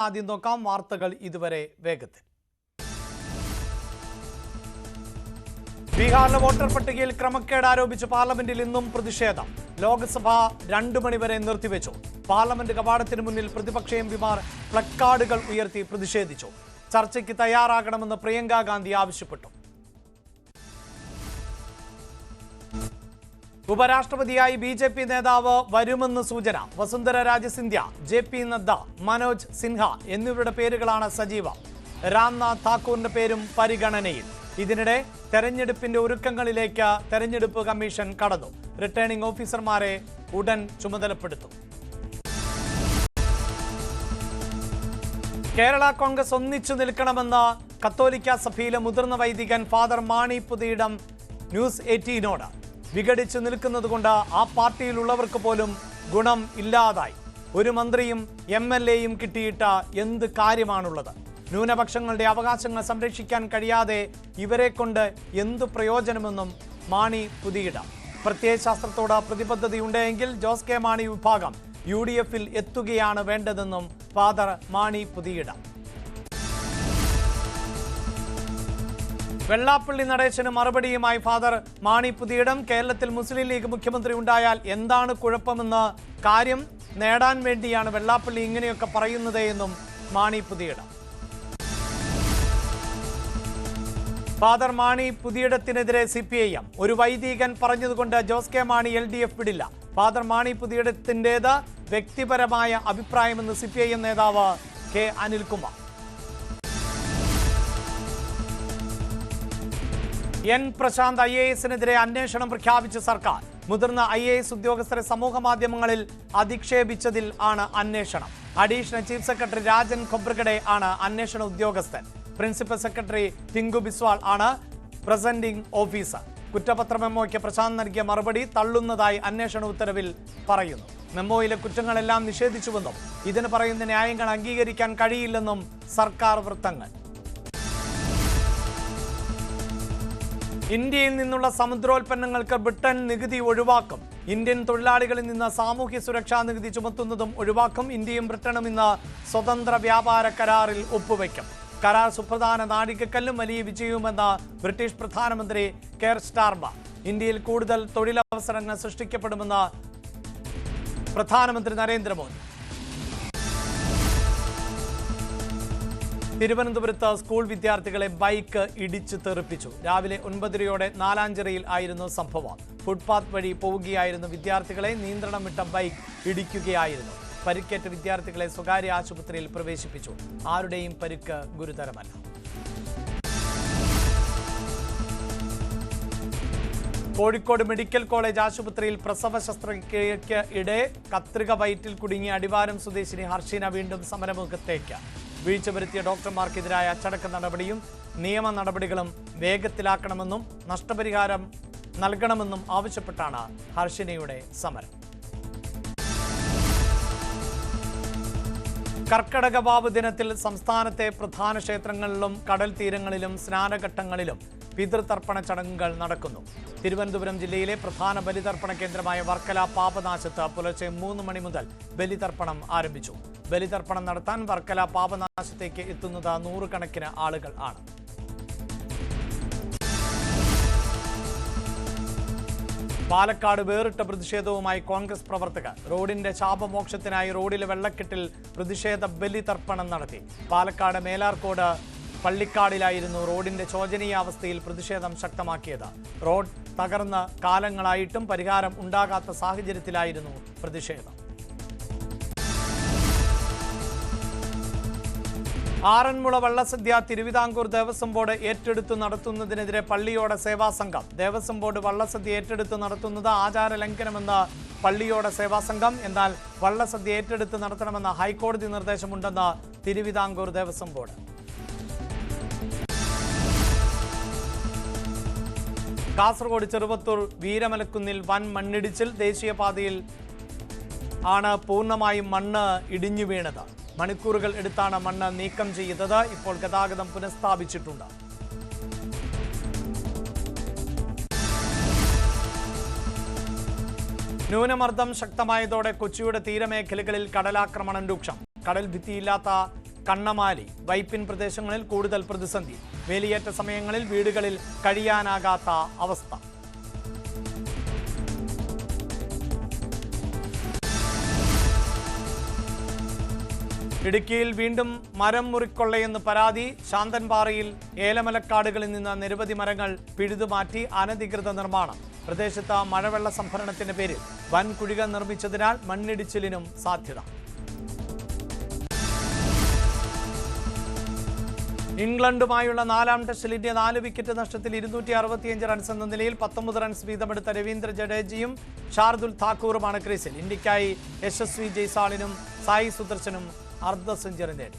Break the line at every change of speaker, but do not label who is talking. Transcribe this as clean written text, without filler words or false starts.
ആദ്യം നോക്കാം വാർത്തകൾ ഇതുവരെ വേഗത്തിൽ. ബീഹാറിലെ വോട്ടർ പട്ടികയിൽ ക്രമക്കേട് ആരോപിച്ച് പാർലമെന്റിൽ ഇന്നും പ്രതിഷേധം. ലോക്സഭ 2 മണി വരെ നിർത്തിവെച്ചു. പാർലമെന്റ് കവാടത്തിന് മുന്നിൽ പ്രതിപക്ഷ എംപിമാർ പ്ലക്കാർഡുകൾ ഉയർത്തി പ്രതിഷേധിച്ചു. ചർച്ചയ്ക്ക് തയ്യാറാകണമെന്ന് പ്രിയങ്ക ഗാന്ധി ആവശ്യപ്പെട്ടു. ഉപരാഷ്ട്രപതിയായി ബി.ജെ.പി. നേതാവ് വരുമെന്ന് സൂചന. വസുന്ധര രാജെ സിന്ധ്യ, ജെ.പി. നദ്ദ, മനോജ് സിൻഹ എന്നിവരുടെ പേരുകളാണ് സജീവം. രാംനാഥ് താക്കൂറിന്റെ പേരും പരിഗണനയിൽ. ഇതിനിടെ തെരഞ്ഞെടുപ്പിന്റെ ഒരുക്കങ്ങളിലേക്ക് തെരഞ്ഞെടുപ്പ് കമ്മീഷൻ കടന്നു. റിട്ടേണിംഗ് ഓഫീസർമാരെ ഉടൻ ചുമതലപ്പെടുത്തും. കേരള കോൺഗ്രസ് ഒന്നിച്ചു നിൽക്കണമെന്ന് കത്തോലിക്ക സഭയിലെ മുതിർന്ന വൈദികൻ ഫാദർ മാണി പുതിയിടം ന്യൂസ് 18നോട്. വിഘടിച്ചു നിൽക്കുന്നതുകൊണ്ട് ആ പാർട്ടിയിലുള്ളവർക്ക് പോലും ഗുണം ഇല്ലാതായി. ഒരു മന്ത്രിയും MLA-യും കിട്ടിയിട്ട എന്ത് കാര്യമാണുള്ളത്? ന്യൂനപക്ഷങ്ങളുടെ അവകാശങ്ങൾ സംരക്ഷിക്കാൻ കഴിയാതെ ഇവരെ കൊണ്ട് എന്തു പ്രയോജനമെന്നും മാണി പുതിയിടം. പ്രത്യയശാസ്ത്രത്തോട് പ്രതിബദ്ധതയുണ്ടെങ്കിൽ ജോസ് കെ മാണി വിഭാഗം UDF-ൽ എത്തുകയാണ് വേണ്ടതെന്നും ഫാദർ മാണി പുതിയിടം. വെള്ളാപ്പള്ളി നടേശന് മറുപടിയുമായി ഫാദർ മാണി പുതിയിടം. കേരളത്തിൽ മുസ്ലിം ലീഗ് മുഖ്യമന്ത്രി ഉണ്ടായാൽ എന്താണ് കുഴപ്പമെന്ന് കാര്യം നേടാൻ വേണ്ടിയാണ് വെള്ളാപ്പള്ളി ഇങ്ങനെയൊക്കെ പറയുന്നത് എന്നും മാണി പുതിയിടം. ഫാദർ മാണി പുതിയിടത്തിനെതിരെ CPIM. ഒരു വൈദികൻ പറഞ്ഞതുകൊണ്ട് ജോസ് കെ മാണി LDF വിടില്ല. ഫാദർ മാണി പുതിയിടത്തിൻ്റേത് വ്യക്തിപരമായ അഭിപ്രായമെന്ന് CPIM നേതാവ് K. അനിൽകുമാർ. N. പ്രശാന്ത് IAS-നെതിരെ അന്വേഷണം പ്രഖ്യാപിച്ച സർക്കാർ. മുതിർന്ന IAS ഉദ്യോഗസ്ഥരെ സമൂഹ മാധ്യമങ്ങളിൽ അധിക്ഷേപിച്ചതിൽ ആണ് അന്വേഷണം. Additional chief secretary Rajan Khobragade ആണ് അന്വേഷണ ഉദ്യോഗസ്ഥൻ. പ്രിൻസിപ്പൽ സെക്രട്ടറി ടിങ്കു ബിസ്വാൾ ആണ് പ്രസന്റിംഗ് ഓഫീസർ. കുറ്റപത്ര മെമ്മോയ്ക്ക് പ്രശാന്ത് നൽകിയ മറുപടി തള്ളുന്നതായി അന്വേഷണ ഉത്തരവിൽ പറയുന്നു. മെമ്മോയിലെ കുറ്റങ്ങളെല്ലാം നിഷേധിച്ചുവെന്നും ഇതിന് പറയുന്ന ന്യായങ്ങൾ അംഗീകരിക്കാൻ കഴിയില്ലെന്നും സർക്കാർ വൃത്തങ്ങൾ. ഇന്ത്യയിൽ നിന്നുള്ള സമുദ്രോൽപ്പന്നങ്ങൾക്ക് ബ്രിട്ടൻ നികുതി ഒഴിവാക്കും. ഇന്ത്യൻ തൊഴിലാളികളിൽ നിന്ന് സാമൂഹ്യ സുരക്ഷാ നികുതി ചുമത്തുന്നതും ഒഴിവാക്കും. ഇന്ത്യയും ബ്രിട്ടനും ഇന്ന് സ്വതന്ത്ര വ്യാപാര കരാറിൽ ഒപ്പുവെക്കും. കരാർ സുപ്രധാന നാഴികക്കല്ലും വലിയ വിജയവുമെന്ന് ബ്രിട്ടീഷ് പ്രധാനമന്ത്രി കെയർ സ്റ്റാർമർ. ഇന്ത്യയിൽ കൂടുതൽ തൊഴിലവസരങ്ങൾ സൃഷ്ടിക്കപ്പെടുമെന്ന് പ്രധാനമന്ത്രി നരേന്ദ്രമോദി. തിരുവനന്തപുരത്ത് സ്കൂൾ വിദ്യാർത്ഥികളെ ബൈക്ക് ഇടിച്ചു തെറിപ്പിച്ചു. രാവിലെ 9:30-ഓടെ നാലാഞ്ചിറയിൽ ആയിരുന്നു സംഭവം. ഫുട്പാത്ത് വഴി പോവുകയായിരുന്നു വിദ്യാർത്ഥികളെ നിയന്ത്രണം വിട്ട ബൈക്ക് ഇടിക്കുകയായിരുന്നു. പരിക്കേറ്റ വിദ്യാർത്ഥികളെ സ്വകാര്യ ആശുപത്രിയിൽ പ്രവേശിപ്പിച്ചു. ആരുടെയും പരിക്ക് ഗുരുതരമല്ല. കോഴിക്കോട് മെഡിക്കൽ കോളേജ് ആശുപത്രിയിൽ പ്രസവ ശസ്ത്രക്രിയയ്ക്ക് ഇടെ കത്രിക വയറ്റിൽ കുടുങ്ങിയ അടിവാരം സ്വദേശിനി ഹർഷിന വീണ്ടും സമരമുഖത്തേക്ക്. വീഴ്ച വരുത്തിയ ഡോക്ടർമാർക്കെതിരായ അച്ചടക്ക നടപടിയും നിയമ നടപടികളും വേഗത്തിലാക്കണമെന്നും നഷ്ടപരിഹാരം നൽകണമെന്നും ആവശ്യപ്പെട്ടാണ് ഹർഷിനയുടെ സമരം. കർക്കടക വാവ് ദിനത്തിൽ സംസ്ഥാനത്തെ പ്രധാന ക്ഷേത്രങ്ങളിലും കടൽ തീരങ്ങളിലും സ്നാനഘട്ടങ്ങളിലും പിതൃതർപ്പണ ചടങ്ങുകൾ നടക്കുന്നു. തിരുവനന്തപുരം ജില്ലയിലെ പ്രധാന ബലിതർപ്പണ കേന്ദ്രമായ വർക്കല പാപനാശത്ത് പുലർച്ചെ 3 മണി മുതൽ ബലിതർപ്പണം ആരംഭിച്ചു. ബലിതർപ്പണം നടത്താൻ വർക്കല പാപനാശത്തേക്ക് എത്തുന്നത് 100 കണക്കിന് ആളുകൾ ആണ്. പാലക്കാട് വേറിട്ട പ്രതിഷേധവുമായി കോൺഗ്രസ് പ്രവർത്തകർ. റോഡിന്റെ ശാപമോക്ഷത്തിനായി റോഡിലെ വെള്ളക്കെട്ടിൽ പ്രതിഷേധ ബലിതർപ്പണം നടത്തി. പാലക്കാട് മേലാർക്കോട് പള്ളിക്കാടിലായിരുന്നു റോഡിന്റെ ശോചനീയാവസ്ഥയിൽ പ്രതിഷേധം ശക്തമാക്കിയത്. റോഡ് തകർന്ന് കാലങ്ങളായിട്ടും പരിഹാരം ഉണ്ടാകാത്ത സാഹചര്യത്തിലായിരുന്നു പ്രതിഷേധം. ആറന്മുള വള്ളസദ്യ തിരുവിതാംകൂർ ദേവസ്വം ബോർഡ് ഏറ്റെടുത്തു നടത്തുന്നതിനെതിരെ പള്ളിയോട സേവാ സംഘം. ദേവസ്വം ബോർഡ് വള്ളസദ്യ ഏറ്റെടുത്ത് നടത്തുന്നത് ആചാര ലംഘനമെന്ന് പള്ളിയോട സേവാ സംഘം. എന്നാൽ വള്ളസദ്യ ഏറ്റെടുത്ത് നടത്തണമെന്ന ഹൈക്കോടതി നിർദ്ദേശമുണ്ടെന്ന് തിരുവിതാംകൂർ ദേവസ്വം ബോർഡ്. കാസർഗോഡ് ചെറുവത്തൂർ വീരമലക്കുന്നിൽ വൻ മണ്ണിടിച്ചിൽ. ദേശീയപാതയിൽ ആണ് പൂർണ്ണമായും മണ്ണ് ഇടിഞ്ഞു വീണത്. മണിക്കൂറുകൾ എടുത്താണ് മണ്ണ് നീക്കം ചെയ്തത്. ഇപ്പോൾ ഗതാഗതം പുനഃസ്ഥാപിച്ചിട്ടുണ്ട്. ന്യൂനമർദ്ദം ശക്തമായതോടെ കൊച്ചിയുടെ തീരമേഖലകളിൽ കടലാക്രമണം രൂക്ഷം. കടൽ ഭിത്തിയില്ലാത്ത കണ്ണമാലി വൈപ്പിൻ പ്രദേശങ്ങളിൽ കൂടുതൽ പ്രതിസന്ധി. വേലിയേറ്റ സമയങ്ങളിൽ വീടുകളിൽ കഴിയാനാകാത്ത അവസ്ഥ. ഇടുക്കിയിൽ വീണ്ടും മരം മുറിക്കൊള്ളയെന്ന് പരാതി. ശാന്തൻപാറയിൽ ഏലമലക്കാടുകളിൽ നിന്ന് നിരവധി മരങ്ങൾ പിഴുതുമാറ്റി അനധികൃത നിർമ്മാണം. പ്രദേശത്ത് മഴവെള്ള സംഭരണത്തിന്റെ പേരിൽ വൻ കുഴികൾ നിർമ്മിച്ചതിനാൽ മണ്ണിടിച്ചിലിനും സാധ്യത. ഇംഗ്ലണ്ടുമായുള്ള 4ാം ടെസ്റ്റിൽ ഇന്ത്യ 4 വിക്കറ്റ് നഷ്ടത്തിൽ 265 റൺസ് എന്ന നിലയിൽ 19 റൺസ് വീതമെടുത്ത രവീന്ദ്ര ജഡേജയും ഷാർദുൽ താക്കൂറുമാണ് ക്രീസിൽ. ഇന്ത്യക്കായി യശസ്വി ജയ്സാളിനും സായി സുദർശനും അർദ്ധ സെഞ്ചുറി നേടി.